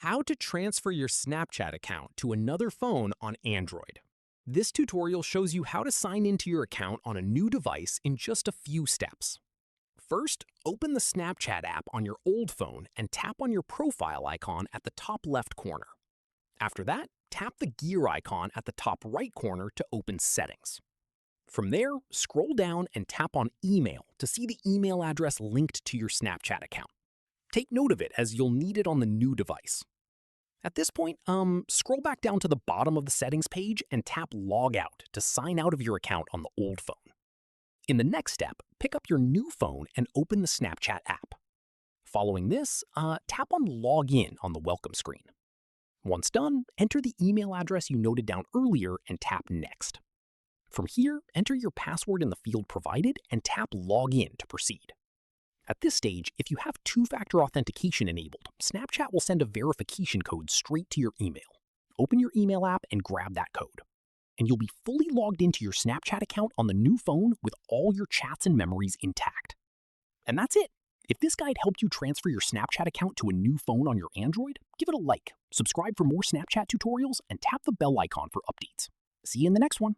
How to transfer your Snapchat account to another phone on Android. This tutorial shows you how to sign into your account on a new device in just a few steps. First, open the Snapchat app on your old phone and tap on your profile icon at the top left corner. After that, tap the gear icon at the top right corner to open Settings. From there, scroll down and tap on Email to see the email address linked to your Snapchat account. Take note of it as you'll need it on the new device. At this point, scroll back down to the bottom of the settings page and tap Log Out to sign out of your account on the old phone. In the next step, pick up your new phone and open the Snapchat app. Following this, tap on Log In on the welcome screen. Once done, enter the email address you noted down earlier and tap Next. From here, enter your password in the field provided and tap Log In to proceed. At this stage, if you have two-factor authentication enabled, Snapchat will send a verification code straight to your email. Open your email app and grab that code. And you'll be fully logged into your Snapchat account on the new phone with all your chats and memories intact. And that's it. If this guide helped you transfer your Snapchat account to a new phone on your Android, give it a like, subscribe for more Snapchat tutorials, and tap the bell icon for updates. See you in the next one.